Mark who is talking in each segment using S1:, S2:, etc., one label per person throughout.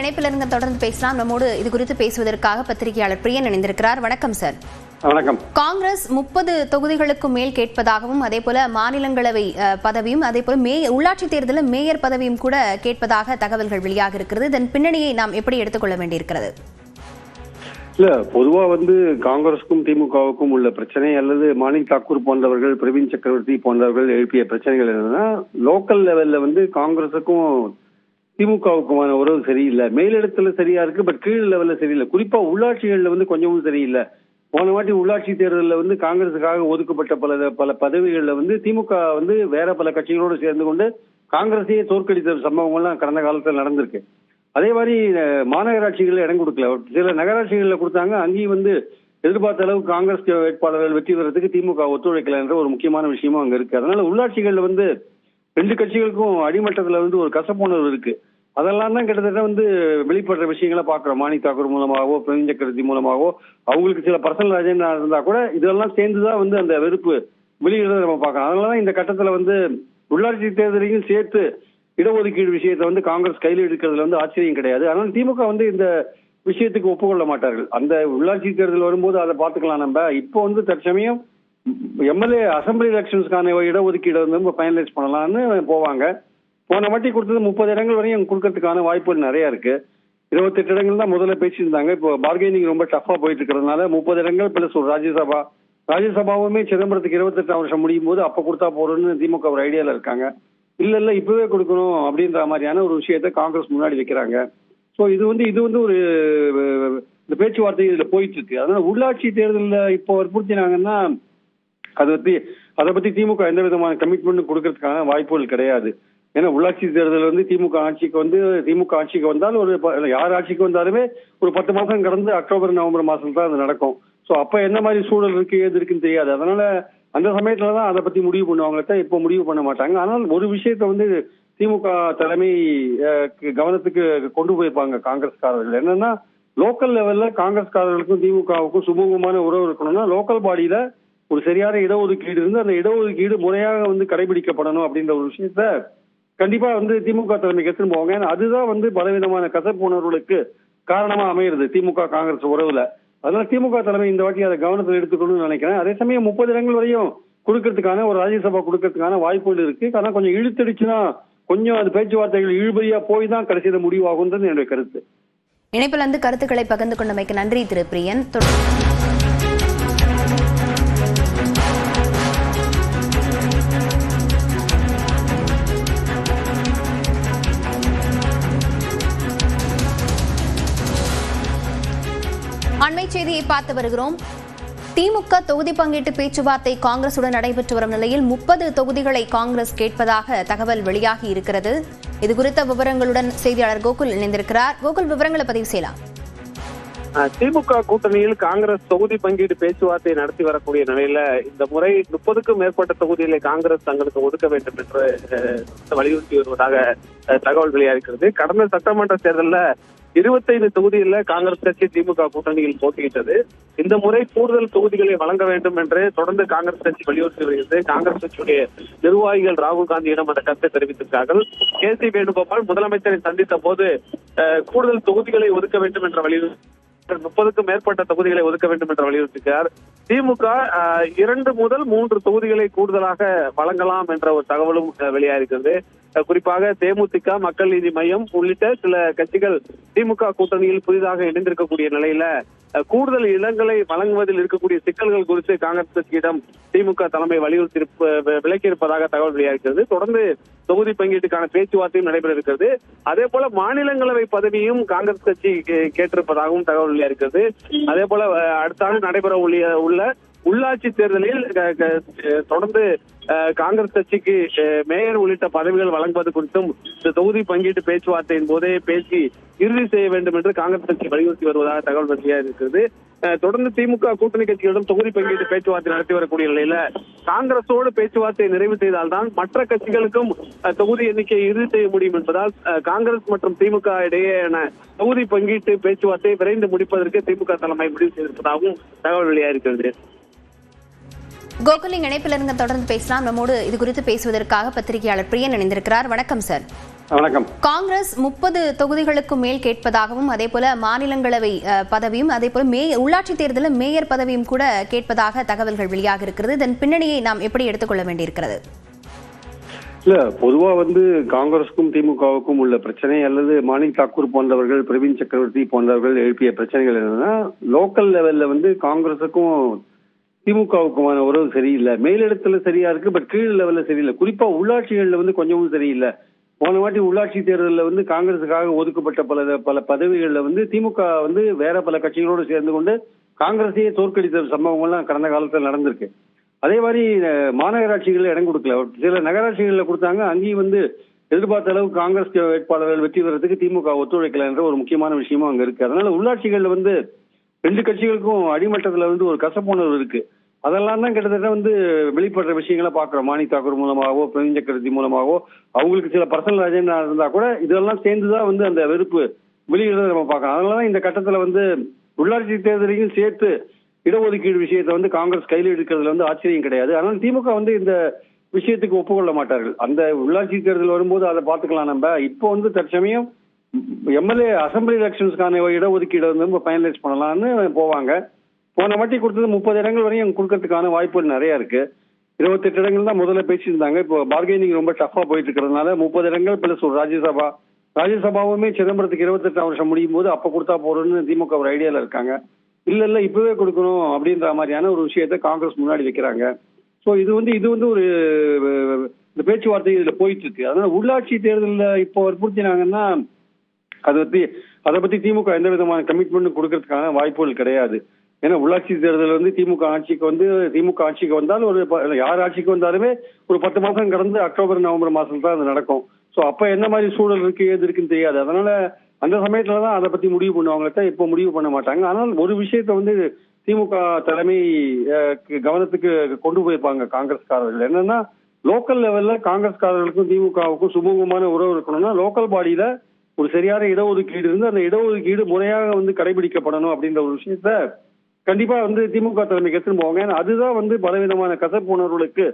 S1: இணைப்பில் இருங்க, தொடர்ந்து பேசலாம். நம்மோடு இது குறித்து பேசுவதற்காக பத்திரிகையாளர் பிரியன் இணைந்திருக்கிறார். வணக்கம் சார்.
S2: வணக்கம்.
S1: காங்கிரஸ் 30 தொகுதிகளுக்கு மேல் கேட்பதாகவும், அதே போல மாநிலங்களவை பதவியும், அதே போல உள்ளாட்சி தேர்தலில் மேயர் பதவியும் கூட கேட்பதாக தகவல்கள் வெளியாக இருக்கிறது. இதன் பின்னணியை நாம் எப்படி எடுத்துக்கொள்ள வேண்டியிருக்கிறது?
S2: இல்ல, பொதுவா காங்கிரஸுக்கும் திமுகவுக்கும் உள்ள பிரச்சனை அல்லது மாணிக் தாக்கூர் போன்றவர்கள், பிரவீன் சக்கரவர்த்தி போன்றவர்கள் எழுப்பிய பிரச்சனைகள் என்னன்னா, லோக்கல் லெவல்ல காங்கிரஸுக்கும் திமுகவுக்குமான உறவு சரியில்லை. மேலிடத்துல சரியா இருக்கு, பட் கீழ் லெவல்ல சரியில்லை. குறிப்பா உள்ளாட்சிகள்ல கொஞ்சமும் சரியில்லை. போன வாட்டி உள்ளாட்சி தேர்தலில் காங்கிரஸுக்காக ஒதுக்கப்பட்ட பல பதவிகள்ல திமுக வேற பல கட்சிகளோடு சேர்ந்து கொண்டு காங்கிரஸையே தோற்கடித்த சம்பவங்கள்லாம் கடந்த காலத்தில் நடந்திருக்கு. அதே மாதிரி மாநகராட்சிகளில் இடம் கொடுக்கல, சில நகராட்சிகளில் கொடுத்தாங்க. அங்கேயும் எதிர்பார்த்த அளவுக்கு காங்கிரஸ் வேட்பாளர்கள் வெற்றி பெறதுக்கு திமுக ஒத்துழைக்கல என்ற ஒரு முக்கியமான விஷயமும் அங்க இருக்கு. அதனால உள்ளாட்சிகள்ல ரெண்டு கட்சிகளுக்கும் அடிமட்டத்துல ஒரு கசப்புணர்வு இருக்கு. அதெல்லாம் தான் கிட்டத்தட்ட வெளிப்படுற விஷயங்களை பாக்குறோம். மாணிக் தாக்கூர் மூலமாகவோ, பிரவீன் சக்கரவர்த்தி மூலமாகவோ, அவங்களுக்கு சில பர்சனல் அஜெண்டா இருந்தா கூட இதெல்லாம் சேர்ந்துதான் அந்த வெறுப்பு வெளியிடுறத நம்ம பார்க்கணும். அதனாலதான் இந்த கட்டத்துல உள்ளாட்சி தேர்தலையும் சேர்த்து இடஒதுக்கீடு விஷயத்தை காங்கிரஸ் கையில் எடுக்கிறதுல ஆச்சரியம் கிடையாது. அதனால திமுக இந்த விஷயத்துக்கு ஒப்புக்கொள்ள மாட்டார்கள். அந்த உள்ளாட்சி தேர்தல் வரும்போது அதை பார்த்துக்கலாம். நம்ம இப்போ தற்சமயம் எம்எல்ஏ அசம்பிளி எலெக்ஷன்ஸ்க்கான இடஒதுக்கீடு ஃபைனலைஸ் பண்ணலாம்னு போவாங்க. போன வாட்டி கொடுத்தது 30 இடங்கள் வரையும் கொடுக்கறதுக்கான வாய்ப்புகள் நிறைய இருக்கு. 28 இடங்கள் தான் முதல்ல பேசியிருந்தாங்க. இப்போ பார்கெனிங் ரொம்ப டஃபா போயிட்டு இருக்கிறதுனால 30 இடங்கள் பிளஸ் ஒரு ராஜ்யசபாவுமே சிதம்பரத்துக்கு 28 வருஷம் முடியும் போது அப்ப கொடுத்தா போறோம்னு திமுக ஒரு ஐடியால இருக்காங்க. இல்ல இப்பவே கொடுக்கணும் அப்படின்ற மாதிரியான ஒரு விஷயத்த காங்கிரஸ் முன்னாடி வைக்கிறாங்க. ஸோ இது ஒரு இந்த பேச்சுவார்த்தை இதுல போயிட்டு இருக்கு. அதனால உள்ளாட்சி தேர்தலில் இப்போ வற்புறுத்தினாங்கன்னா அதை பத்தி திமுக எந்த விதமான கமிட்மெண்ட் கொடுக்கறதுக்கான வாய்ப்புகள் கிடையாது. ஏன்னா உள்ளாட்சி தேர்தல் திமுக ஆட்சிக்கு வந்தால் யார் ஆட்சிக்கு வந்தாலுமே ஒரு 10 மாசம் கடந்து அக்டோபர் நவம்பர் மாசம் தான் அது நடக்கும். ஸோ அப்ப என்ன மாதிரி சூழல் இருக்கு, ஏது இருக்குன்னு தெரியாது. அதனால அந்த சமயத்துலதான் அதை பத்தி முடிவு பண்ணுவாங்க, இப்போ முடிவு பண்ண மாட்டாங்க. ஆனால் ஒரு விஷயத்த திமுக தலைமை கவனத்துக்கு கொண்டு போயிருப்பாங்க காங்கிரஸ்காரர்கள். என்னன்னா, லோக்கல் லெவல்ல காங்கிரஸ்காரர்களுக்கும் திமுகவுக்கும் சுமூகமான உறவு இருக்கணும்னா லோக்கல் பாடியில ஒரு சரியான இடஒதுக்கீடு இருந்து அந்த இடஒதுக்கீடு முறையாக கடைபிடிக்கப்படணும் அப்படின்ற ஒரு விஷயத்த கண்டிப்பா திமுக தலைமைக்கு எடுத்துன்னு போவாங்க. ஏன்னா அதுதான் பலவிதமான கசப்பு உணர்வுகளுக்கு காரணமா அமைகிறது திமுக காங்கிரஸ் உறவுல. அதனால திமுக தலைமை இந்த வாட்டி அதை கவனத்தில் எடுத்துக்கணும்னு நினைக்கிறேன். அதே சமயம் 30 இடங்கள் வரையும் கொடுக்கறதுக்கான ஒரு ராஜ்யசபா கொடுக்கறதுக்கான வாய்ப்புகள் இருக்கு. ஆனா கொஞ்சம் இழுத்தடிச்சுன்னா கொஞ்சம் அது பேச்சுவார்த்தைகள் இழுபறியா போய் தான் கடைசியில முடிவாகுன்றது என்னுடைய கருத்து.
S1: இணைப்பில் கருத்துக்களை பகிர்ந்து கொண்டமைக்கு நன்றி திரு பிரியன். அண்மை செய்தியை பார்த்து வருகிறோம். திமுக தொகுதி பங்கீட்டு பேச்சுவார்த்தை காங்கிரசுடன் நடைபெற்று வரும் நிலையில் 30 தொகுதிகளை காங்கிரஸ் கேட்பதாக தகவல் வெளியாகி இருக்கிறது. இது குறித்த விவரங்களுடன் செய்தியாளர் கோகுல் இணைந்திருக்கிறார். கோகுல், விவரங்களை பதிவு செய்யலாம்.
S3: திமுக கூட்டணியில் காங்கிரஸ் தொகுதி பங்கீடு பேச்சுவார்த்தை நடத்தி வரக்கூடிய நிலையில இந்த முறை 30க்கும் மேற்பட்ட தொகுதிகளை காங்கிரஸ் தங்களுக்கு ஒதுக்க வேண்டும் என்று வலியுறுத்தி வருவதாக தகவல் வெளியாகிறது. கடந்த சட்டமன்ற தேர்தலில் 25 தொகுதியில் காங்கிரஸ் கட்சி திமுக கூட்டணியில் போட்டியிட்டது. இந்த முறை கூடுதல் தொகுதிகளை வழங்க வேண்டும் என்று தொடர்ந்து காங்கிரஸ் கட்சி வலியுறுத்தி வருகிறது. காங்கிரஸ் கட்சியுடைய நிர்வாகிகள் ராகுல் காந்தியிடம் அந்த கருத்தை தெரிவித்திருக்கிறார்கள். கே.சி. வேணுகோபால் முதலமைச்சரை சந்தித்த போது கூடுதல் தொகுதிகளை ஒதுக்க வேண்டும் என்ற வலியுறுத்தி 30க்கும் மேற்பட்ட தொகுதிகளை ஒதுக்க வேண்டும் என்று வலியுறுத்தினார். திமுக 2 முதல் 3 தொகுதிகளை கூடுதலாக வழங்கலாம் என்ற ஒரு தகவலும் வெளியாகிறது. குறிப்பாக தேமுதிக, மக்கள் நீதி மையம் உள்ளிட்ட சில கட்சிகள் திமுக கூட்டணியில் புதிதாக இணைந்திருக்கக்கூடிய நிலையில கூடுதல் இடங்களை வழங்குவதில் இருக்கக்கூடிய சிக்கல்கள் குறித்து காங்கிரஸ் கட்சியிடம் திமுக தலைமை வலியுறுத்தி விளக்கியிருப்பதாக தகவல் வெளியாகிறது. தொடர்ந்து தொகுதி பங்கீட்டுக்கான பேச்சுவார்த்தையும் நடைபெற இருக்கிறது. அதே போல மாநிலங்களவை பதவியும் காங்கிரஸ் கட்சி கேட்டிருப்பதாகவும் தகவல் வெளியாகிறது. அதே போல அடுத்த ஆண்டு நடைபெற உள்ள உள்ளாட்சி தேர்தலில் தொடர்ந்து காங்கிரஸ் கட்சிக்கு மேயர் உள்ளிட்ட பதவிகள் வழங்குவது குறித்தும் இந்த தொகுதி பங்கீட்டு பேச்சுவார்த்தையின் போதே பேசி இறுதி செய்ய வேண்டும் என்று காங்கிரஸ் கட்சி வலியுறுத்தி வருவதாக தகவல் வெளியாக இருக்கிறது. தொடர்ந்து திமுக கூட்டணி கட்சிகளிடம் தொகுதி பங்கீட்டு பேச்சுவார்த்தை நடத்தி வரக்கூடிய நிலையில காங்கிரஸோடு பேச்சுவார்த்தை நிறைவு செய்தால்தான் மற்ற கட்சிகளுக்கும் தொகுதி எண்ணிக்கையை இறுதி செய்ய முடியும் என்பதால் காங்கிரஸ் மற்றும் திமுக இடையேயான தொகுதி பங்கீட்டு பேச்சுவார்த்தையை விரைந்து முடிப்பதற்கு திமுக தலைமை முடிவு செய்திருப்பதாகவும் தகவல் வெளியாக இருக்கிறது.
S1: கோகுலிங் இணைப்பில் இருந்து தொடர்ந்து பேசலாம். நம்மோடு இது குறித்து பேசுவதற்காக பத்திரிகையாளர் பிரியன் இணைந்திருக்கிறார். வணக்கம் சார்.
S2: வணக்கம்.
S1: காங்கிரஸ் 30 தொகுதிகளுக்கும் மேல் கேட்பதாகவும் அதே போல மாநிலங்களவை பதவியும் அதே போல உள்ளாட்சி தேர்தலில் மேயர் பதவியும் கூட கேட்பதாக தகவல்கள் வெளியாக இருக்கிறது. இதன் பின்னணியை நாம் எப்படி எடுத்துக்கொள்ள வேண்டியிருக்கிறது?
S2: இல்ல, பொதுவா காங்கிரஸுக்கும் திமுகவுக்கும் உள்ள பிரச்சனை அல்லது மாணிக் தாக்கூர் போன்றவர்கள், பிரவீன் சக்கரவர்த்தி போன்றவர்கள் எழுப்பிய பிரச்சனைகள் என்னன்னா, லோக்கல் லெவல்ல காங்கிரஸுக்கும் திமுகவுக்குமான உறவு சரியில்லை. மேலிடத்துல சரியா இருக்கு, பட் கீழ் லெவல்ல சரியில்லை. குறிப்பா உள்ளாட்சிகள்ல கொஞ்சமும் சரியில்லை. போன வாட்டி உள்ளாட்சி தேர்தலில் காங்கிரஸுக்காக ஒதுக்கப்பட்ட பல பதவிகள்ல திமுக வேற பல கட்சிகளோடு சேர்ந்து கொண்டு காங்கிரஸையே தோற்கடித்த சம்பவங்கள்லாம் கடந்த காலத்தில் நடந்திருக்கு. அதே மாதிரி மாநகராட்சிகளில் இடம் கொடுக்கல, சில நகராட்சிகளில் கொடுத்தாங்க. அங்கேயும் எதிர்பார்த்த அளவு காங்கிரஸ் வேட்பாளர்கள் வெற்றி பெறதுக்கு திமுக ஒத்துழைக்கல என்ற ஒரு முக்கியமான விஷயமும் அங்க இருக்கு. அதனால உள்ளாட்சிகள்ல ரெண்டு கட்சிகளுக்கும் அடிமட்டத்துல ஒரு கசப்புணர்வு இருக்கு. அதெல்லாம் தான் கிட்டத்தட்ட வெளிப்படுற விஷயங்களை பாக்குறோம். மாணிக் தாக்கூர் மூலமாகவோ பிரவீன் சக்கரவர்த்தி மூலமாகவோ அவங்களுக்கு சில பர்சனல் அஜெண்டா இருந்தா கூட இதெல்லாம் சேர்ந்துதான் அந்த வெறுப்பு வெளியிடுறத நம்ம பார்க்கலாம். அதனாலதான் இந்த கட்டத்துல உள்ளாட்சி தேர்தலையும் சேர்த்து இடஒதுக்கீடு விஷயத்தை காங்கிரஸ் கையில் எடுக்கிறதுல ஆச்சரியம் கிடையாது. அதனால திமுக இந்த விஷயத்துக்கு ஒப்புக்கொள்ள மாட்டார்கள். அந்த உள்ளாட்சி தேர்தல் வரும்போது அதை பார்த்துக்கலாம். நம்ம இப்போ தற்சமயம் எம்எல்ஏ அசம்பிளி எலெக்ஷன்ஸ்க்கான இடஒதுக்கீடு ஃபைனலைஸ் பண்ணலாம்னு போவாங்க. போன வாட்டி கொடுத்தது 30 இடங்கள் வரையும் கொடுக்கறதுக்கான வாய்ப்புகள் நிறைய இருக்கு. 28 இடங்கள் தான் முதல்ல பேசியிருந்தாங்க. இப்போ பார்கெனிங் ரொம்ப டஃபா போயிட்டு இருக்கிறதுனால 30 இடங்கள் பிளஸ் ஒரு ராஜ்யசபாவுமே சிதம்பரத்துக்கு 28ஆம் வருஷம் முடியும் போது அப்ப கொடுத்தா போறோம்னு திமுக ஒரு ஐடியால இருக்காங்க. இல்ல இப்பவே கொடுக்கணும் அப்படின்ற மாதிரியான ஒரு விஷயத்த காங்கிரஸ் முன்னாடி வைக்கிறாங்க. ஸோ இது ஒரு இந்த பேச்சுவார்த்தை இதுல போயிட்டு இருக்கு. அதனால உள்ளாட்சி தேர்தலில் இப்போ வற்புறுத்தினாங்கன்னா அதை பத்தி திமுக எந்த விதமான கமிட்மெண்ட் கொடுக்கறதுக்கான வாய்ப்புகள் கிடையாது. ஏன்னா உள்ளாட்சி தேர்தல் திமுக ஆட்சிக்கு வந்தால் யார் ஆட்சிக்கு வந்தாலுமே ஒரு 10 மாசம் கடந்து அக்டோபர் நவம்பர் மாசம் தான் அது நடக்கும். ஸோ அப்ப என்ன மாதிரி சூழல் இருக்கு ஏது இருக்குன்னு தெரியாது. அதனால அந்த சமயத்துலதான் அதை பத்தி முடிவு பண்ணுவாங்கள்ட்ட இப்போ முடிவு பண்ண மாட்டாங்க. ஆனால் ஒரு விஷயத்த திமுக தலைமை கவனத்துக்கு கொண்டு போயிருப்பாங்க காங்கிரஸ்காரர்கள். என்னன்னா, லோக்கல் லெவல்ல காங்கிரஸ்காரர்களுக்கும் திமுகவுக்கும் சுமூகமான உறவு இருக்கணும்னா லோக்கல் பாடியில ஒரு சரியான இடஒதுக்கீடு இருந்து அந்த இடஒதுக்கீடு முறையாக கடைபிடிக்கப்படணும் அப்படின்ற ஒரு விஷயத்த கண்டிப்பா திமுக தலைமைக்கு எடுத்துன்னு போவாங்க. ஏன்னா அதுதான் பலவிதமான கசப்பு உணர்வுகளுக்கு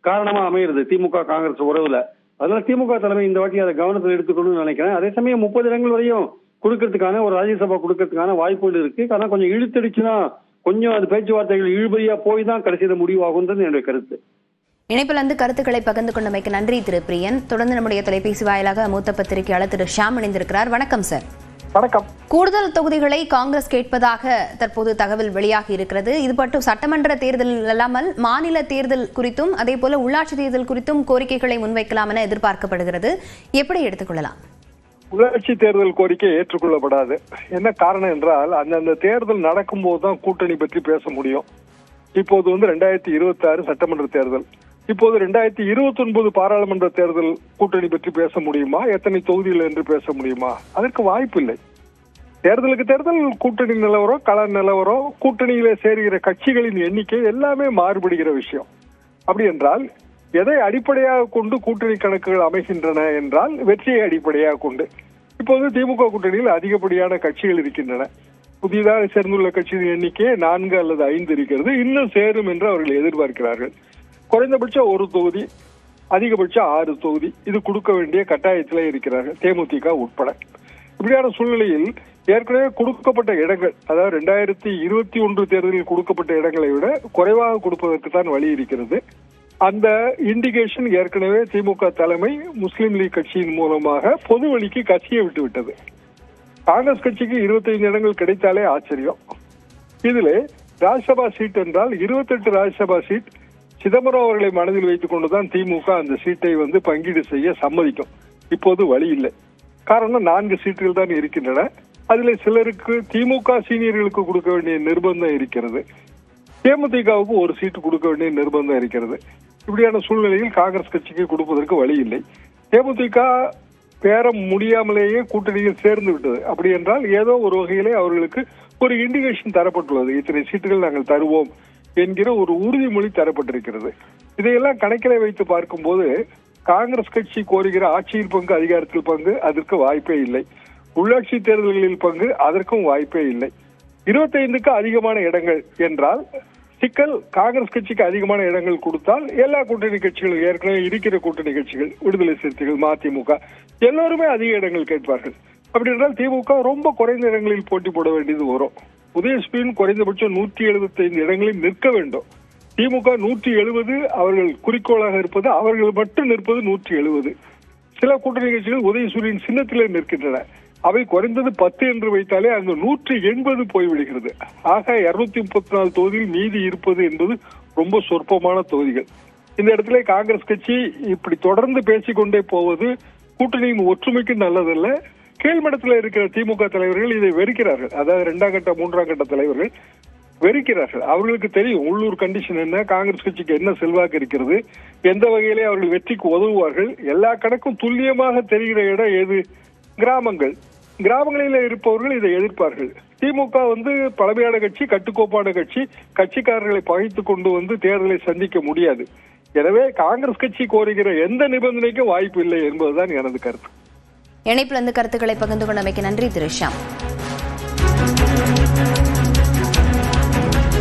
S2: காரணமா அமையிறது திமுக காங்கிரஸ் உறவுல. அதனால திமுக தலைமை இந்த வாட்டி அதை கவனத்தில் எடுத்துக்கணும்னு நினைக்கிறேன். அதே சமயம் 30 இடங்கள் வரையும் கொடுக்கறதுக்கான ஒரு ராஜ்யசபா கொடுக்கறதுக்கான வாய்ப்புகள் இருக்கு. ஆனா கொஞ்சம் இழுத்தடிச்சுன்னா கொஞ்சம் அது பேச்சுவார்த்தைகள் இழுபறியா போய் தான் கடைசியில முடிவாகுன்றது என்னுடைய கருத்து.
S1: இணைப்பிலிருந்து கருத்துக்களை பகிர்ந்து கொண்டமைக்கு நன்றி திரு பிரியன். தொடர்ந்து நம்முடைய தொலைபேசி வாயிலாக மூத்த பத்திரிகையாளர் திரு ஷாம் இணைந்திருக்கிறார். வணக்கம் சார்.
S4: வணக்கம்.
S1: கூடுதல் தொகுதிகளை காங்கிரஸ் கேட்பதாக தற்போது தகவல் வெளியாகி இருக்கிறது. இது மட்டும் சட்டமன்ற தேர்தல் இல்லாமல் மாநில தேர்தல் குறித்தும் அதே போல உள்ளாட்சி தேர்தல் குறித்தும் கோரிக்கைகளை முன்வைக்கலாம் என எதிர்பார்க்கப்படுகிறது. எப்படி எடுத்துக்கொள்ளலாம்?
S4: உள்ளாட்சி தேர்தல் கோரிக்கை ஏற்றுக்கொள்ளப்படாது. என்ன காரணம் என்றால் அந்த தேர்தல் நடக்கும் போதுதான் கூட்டணி பற்றி பேச முடியும். இப்போது 2026 சட்டமன்ற தேர்தல், இப்போது 2029 பாராளுமன்ற தேர்தல் கூட்டணி பற்றி பேச முடியுமா? எத்தனை தொகுதிகள் என்று பேச முடியுமா? அதற்கு வாய்ப்பு இல்லை. தேர்தலுக்கு தேர்தல் கூட்டணி நிலவரம், கள நிலவரம், கூட்டணியிலே சேர்கிற கட்சிகளின் எண்ணிக்கை எல்லாமே மாறுபடுகிற விஷயம். அப்படி என்றால் எதை அடிப்படையாக கொண்டு கூட்டணி கணக்குகள் அமைகின்றன என்றால் வெற்றியை அடிப்படையாக கொண்டு. இப்போது திமுக கூட்டணியில் அதிகப்படியான கட்சிகள் இருக்கின்றன. புதிதாக சேர்ந்துள்ள கட்சியின் எண்ணிக்கை 4 அல்லது 5 இருக்கிறது. இன்னும் சேரும் என்று அவர்கள் எதிர்பார்க்கிறார்கள். குறைந்தபட்சம் 1 தொகுதி, அதிகபட்சம் 6 தொகுதி இது கொடுக்க வேண்டிய கட்டாயத்திலே இருக்கிறார்கள், தேமுதிக உட்பட. இப்படியான சூழ்நிலையில் ஏற்கனவே கொடுக்கப்பட்ட இடங்கள், அதாவது 2021 தேர்தலில் கொடுக்கப்பட்ட இடங்களை விட குறைவாக கொடுப்பதற்கு தான் வழி இருக்கிறது. அந்த இண்டிகேஷன் ஏற்கனவே திமுக தலைமை முஸ்லீம் லீக் கட்சியின் மூலமாக பொது வழிக்கு கட்சியை விட்டு விட்டது. காங்கிரஸ் கட்சிக்கு 25 இடங்கள் கிடைத்தாலே ஆச்சரியம். இதிலே ராஜ்யசபா சீட் என்றால் 28 ராஜ்யசபா சீட் சிதம்பரம் அவர்களை மனதில் வைத்துக் கொண்டுதான் திமுக அந்த சீட்டை பங்கீடு செய்ய சம்மதிக்கும். இப்போது வழி இல்லை. காரணம் 4 சீட்டுகள் தான் இருக்கின்றன. அதில் சிலருக்கு திமுக சீனியர்களுக்கு கொடுக்க வேண்டிய நிர்பந்தம் இருக்கிறது. தேமுதிகவுக்கு 1 சீட்டு கொடுக்க வேண்டிய நிர்பந்தம் இருக்கிறது. இப்படியான சூழ்நிலையில் காங்கிரஸ் கட்சிக்கு கொடுப்பதற்கு வழி இல்லை. தேமுதிக பேரம் முடியாமலேயே கூட்டணியில் சேர்ந்து விட்டது. அப்படி என்றால் ஏதோ ஒரு வகையிலே அவர்களுக்கு ஒரு இண்டிகேஷன் தரப்பட்டுள்ளது. இத்தனை சீட்டுகள் நாங்கள் தருவோம் என்கிற ஒரு உறுதிமொழி தரப்பட்டிருக்கிறது. இதையெல்லாம் கணக்கிலே வைத்து பார்க்கும்போது காங்கிரஸ் கட்சி கோருகிற ஆட்சியில் பங்கு, அதிகாரத்தில் பங்கு அதற்கு வாய்ப்பே இல்லை. உள்ளாட்சி தேர்தல்களில் பங்கு அதற்கும் வாய்ப்பே இல்லை. 25க்கு அதிகமான இடங்கள் என்றால் சிக்கல் காங்கிரஸ் கட்சிக்கு அதிகமான இடங்கள் கொடுத்தால் எல்லா கூட்டணி கட்சிகள், ஏற்கனவே இருக்கிற கூட்டணி கட்சிகள், விடுதலை சிறுத்தைகள், மதிமுக எல்லோருமே அதிக இடங்கள் கேட்பார்கள். அப்படி என்றால் திமுக ரொம்ப குறைந்த இடங்களில் போட்டி போட வேண்டியது வரும். உதயசூரியன் குறைந்தபட்சம் 175 இடங்களில் நிற்க வேண்டும். திமுக 170 அவர்கள் குறிக்கோளாக இருப்பது, அவர்கள் மட்டும் நிற்பது 170. சில கூட்டணி கட்சிகள் உதயசூரியன் சின்னத்திலே நிற்கின்றன. அவை குறைந்தது 10 என்று வைத்தாலே அங்கு 180 போய்விடுகிறது. ஆக 234 தொகுதியில் மீதி இருப்பது என்பது ரொம்ப சொற்பமான தொகுதிகள். இந்த இடத்துல காங்கிரஸ் கட்சி இப்படி தொடர்ந்து பேசிக்கொண்டே போவது கூட்டணியின் ஒற்றுமைக்கு நல்லதல்ல. கீழ்மட்டத்தில் இருக்கிற திமுக தலைவர்கள் இதை வெறுக்கிறார்கள். அதாவது 2ஆம் கட்ட 3ஆம் கட்ட தலைவர்கள் வெறுக்கிறார்கள். அவர்களுக்கு தெரியும் உள்ளூர் கண்டிஷன் என்ன, காங்கிரஸ் கட்சிக்கு என்ன செல்வாக்கு இருக்கிறது, எந்த வகையிலே அவர்கள் வெற்றிக்கு உதவுவார்கள். எல்லா கணக்கும் துல்லியமாக தெரிகிற இடம் எது? கிராமங்கள். கிராமங்களில் இருப்பவர்கள் இதை எதிர்ப்பார்கள். திமுக பழமையான கட்சி, கட்டுக்கோப்பான கட்சி, கட்சிக்காரர்களை பகைத்துக் கொண்டு தேர்தலை சந்திக்க முடியாது. எனவே காங்கிரஸ் கட்சி கோருகிற எந்த நிபந்தனைக்கும் வாய்ப்பு இல்லை என்பதுதான் எனது கருத்து.
S1: இணைப்பிலிருந்து கருத்துக்களை பகிர்ந்து கொண்டமைக்கு நன்றி திரு ஷியாம்.